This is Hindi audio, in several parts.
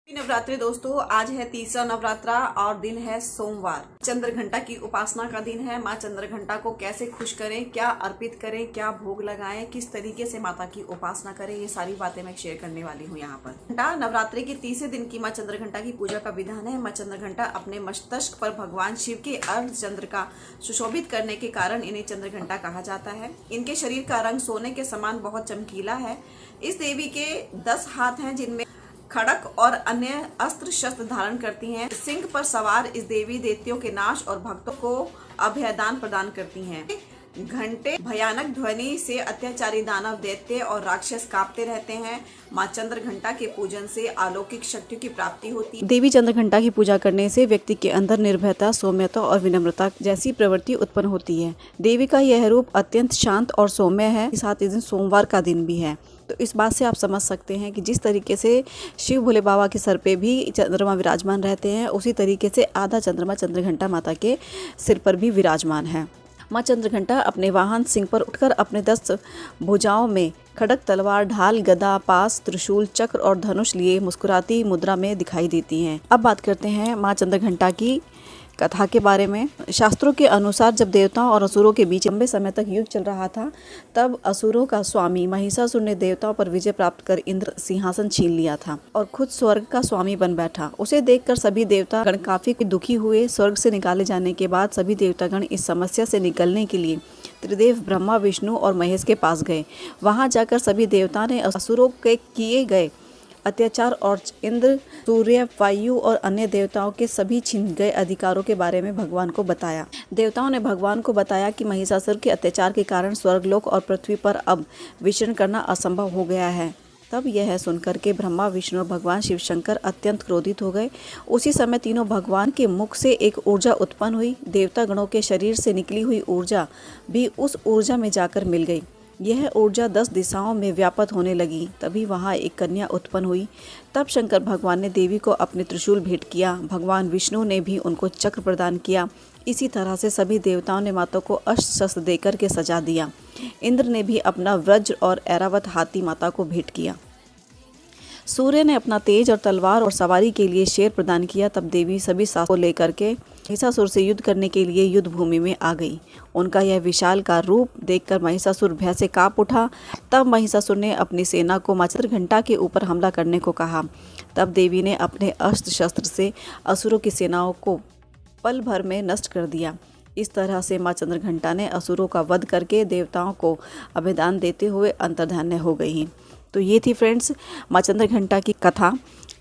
नवरात्रि दोस्तों, आज है तीसरा नवरात्रा और दिन है सोमवार। चंद्रघंटा की उपासना का दिन है। माँ चंद्रघंटा को कैसे खुश करें, क्या अर्पित करें, क्या भोग लगाएं, किस तरीके से माता की उपासना करें, ये सारी बातें मैं शेयर करने वाली हूँ यहाँ पर। घंटा नवरात्रि के तीसरे दिन की माँ चंद्रघंटा की पूजा का विधान है। माँ चंद्रघंटा अपने मस्तक पर भगवान शिव के अर्धचंद्र का सुशोभित करने के कारण इन्हें चंद्रघंटा कहा जाता है। इनके शरीर का रंग सोने के समान बहुत चमकीला है। इस देवी के 10 हाथ हैं, जिनमें खड़क और अन्य अस्त्र शस्त्र धारण करती हैं। सिंह पर सवार इस देवी दैत्यों के नाश और भक्तों को अभयदान प्रदान करती हैं। घंटे भयानक ध्वनि से अत्याचारी दानव, दैत्य और राक्षस कांपते रहते हैं। माँ चंद्रघंटा के पूजन से अलौकिक शक्तियों की प्राप्ति होती है। देवी चंद्रघंटा की पूजा करने से व्यक्ति के अंदर निर्भयता, सौम्यता और विनम्रता जैसी प्रवृत्ति उत्पन्न होती है। देवी का यह रूप अत्यंत शांत और सौम्य है। साथ ही दिन सोमवार का दिन भी है, तो इस बात से आप समझ सकते हैं कि जिस तरीके से शिव भोले बाबा के सर पे भी चंद्रमा विराजमान रहते हैं, उसी तरीके से आधा चंद्रमा चंद्रघंटा माता के सिर पर भी विराजमान है। माँ चंद्रघंटा अपने वाहन सिंह पर उठकर अपने 10 भुजाओं में खड़क, तलवार, ढाल, गदा, पास, त्रिशूल, चक्र और धनुष लिए मुस्कुराती मुद्रा में दिखाई देती हैं। अब बात करते हैं माँ चंद्रघंटा की कथा के बारे में। शास्त्रों के अनुसार जब देवताओं और असुरों के बीच लंबे समय तक युद्ध चल रहा था, तब असुरों का स्वामी महिषासुर ने देवताओं पर विजय प्राप्त कर इंद्र सिंहासन छीन लिया था और खुद स्वर्ग का स्वामी बन बैठा। उसे देखकर सभी देवतागण काफी दुखी हुए। स्वर्ग से निकाले जाने के बाद सभी देवतागण इस समस्या से निकलने के लिए त्रिदेव ब्रह्मा, विष्णु और महेश के पास गए। वहां जाकर सभी देवताओं ने असुरों के किए गए अत्याचार और इंद्र, सूर्य, वायु और अन्य देवताओं के सभी छीन गए अधिकारों के बारे में भगवान को बताया। देवताओं ने भगवान को बताया कि महिषासुर के अत्याचार के कारण स्वर्गलोक और पृथ्वी पर अब विचरण करना असंभव हो गया है। तब यह सुनकर के ब्रह्मा, विष्णु और भगवान शिव शंकर अत्यंत क्रोधित हो गए। उसी समय तीनों भगवान के मुख से एक ऊर्जा उत्पन्न हुई। देवता गणों के शरीर से निकली हुई ऊर्जा भी उस ऊर्जा में जाकर मिल गई। यह ऊर्जा 10 दिशाओं में व्याप्त होने लगी। तभी वहाँ एक कन्या उत्पन्न हुई। तब शंकर भगवान ने देवी को अपने त्रिशूल भेंट किया। भगवान विष्णु ने भी उनको चक्र प्रदान किया। इसी तरह से सभी देवताओं ने माता को अस्त्र शस्त्र देकर के सजा दिया। इंद्र ने भी अपना वज्र और ऐरावत हाथी माता को भेंट किया। सूर्य ने अपना तेज और तलवार और सवारी के लिए शेर प्रदान किया। तब देवी सभी सासों को लेकर के महिषासुर से युद्ध करने के लिए युद्ध भूमि में आ गई। उनका यह विशालकाय रूप देखकर महिषासुर भय से कांप उठा। तब महिषासुर ने अपनी सेना को माँ चंद्रघंटा के ऊपर हमला करने को कहा। तब देवी ने अपने अस्त्र शस्त्र से असुरों की सेनाओं को पल भर में नष्ट कर दिया। इस तरह से माँ चंद्रघंटा ने असुरों का वध करके देवताओं को अभयदान देते हुए अंतर्धान्य हो गई। तो ये थी फ्रेंड्स माँ चंद्रघंटा की कथा।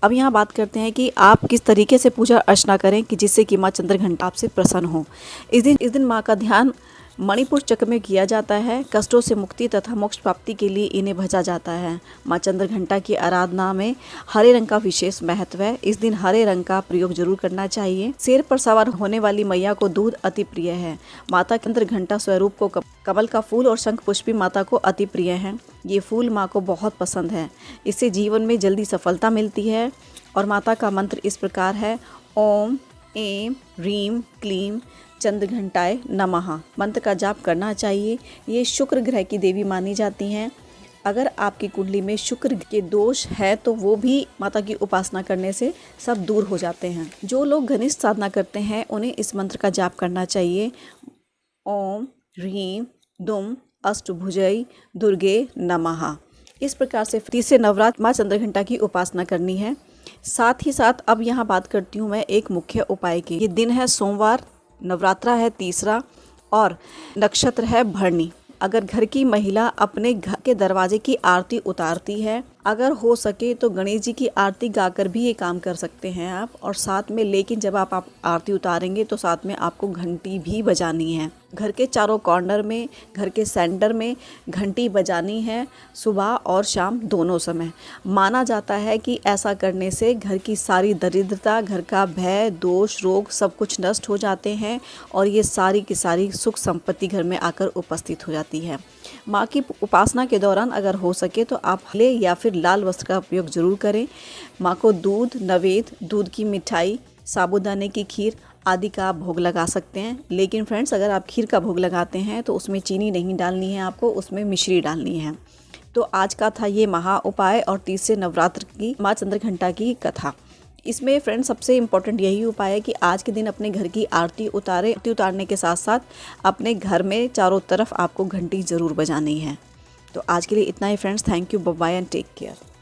अब यहाँ बात करते हैं कि आप किस तरीके से पूजा अर्चना करें कि जिससे कि माँ चंद्रघंटा आपसे प्रसन्न हो। इस दिन माँ का ध्यान मणिपुर चक्र में किया जाता है। कष्टों से मुक्ति तथा मोक्ष प्राप्ति के लिए इन्हें भजा जाता है। माँ चंद्रघंटा की आराधना में हरे रंग का विशेष महत्व है। इस दिन हरे रंग का प्रयोग जरूर करना चाहिए। शेर पर सवार होने वाली मैया को दूध अति प्रिय है। माता चंद्रघंटा स्वरूप को कमल का फूल और शंख पुष्प भी माता को अति प्रिय है। ये फूल माँ को बहुत पसंद है। इससे जीवन में जल्दी सफलता मिलती है। और माता का मंत्र इस प्रकार है, ओम ऐं ह्रीं क्लीं चंद्रघंटाय नमः। मंत्र का जाप करना चाहिए। ये शुक्र ग्रह की देवी मानी जाती हैं। अगर आपकी कुंडली में शुक्र के दोष है तो वो भी माता की उपासना करने से सब दूर हो जाते हैं। जो लोग घनिष्ठ साधना करते हैं उन्हें इस मंत्र का जाप करना चाहिए। ओम ह्रीं दुम अष्टभुजै दुर्गे नमः। इस प्रकार से तीसरे नवरात्र माँ चंद्रघंटा की उपासना करनी है। साथ ही साथ अब यहाँ बात करती हूँ मैं एक मुख्य उपाय की। ये दिन है सोमवार, नवरात्रा है तीसरा और नक्षत्र है भरणी। अगर घर की महिला अपने घर के दरवाजे की आरती उतारती है, अगर हो सके तो गणेश जी की आरती गाकर भी ये काम कर सकते हैं आप। और साथ में लेकिन जब आप आरती उतारेंगे तो साथ में आपको घंटी भी बजानी है। घर के चारों कॉर्नर में, घर के सेंटर में घंटी बजानी है, सुबह और शाम दोनों समय। माना जाता है कि ऐसा करने से घर की सारी दरिद्रता, घर का भय, दोष, रोग सब कुछ नष्ट हो जाते हैं और ये सारी की सारी सुख संपत्ति घर में आकर उपस्थित हो जाती है। माँ की उपासना के दौरान अगर हो सके तो आप हले या फिर लाल वस्त्र का उपयोग जरूर करें। माँ को दूध, नवेद, दूध की मिठाई, साबूदाने की खीर आदि का आप भोग लगा सकते हैं। लेकिन फ्रेंड्स, अगर आप खीर का भोग लगाते हैं तो उसमें चीनी नहीं डालनी है, आपको उसमें मिश्री डालनी है। तो आज का था ये महा उपाय और तीसरे नवरात्र की माँ चंद्रघंटा की कथा। इसमें फ्रेंड्स सबसे इम्पोर्टेंट यही उपाय है कि आज के दिन अपने घर की आरती उतारे। आरती उतारने के साथ साथ अपने घर में चारों तरफ आपको घंटी ज़रूर बजानी है। तो आज के लिए इतना ही friends. Thank you, bye bye and take care.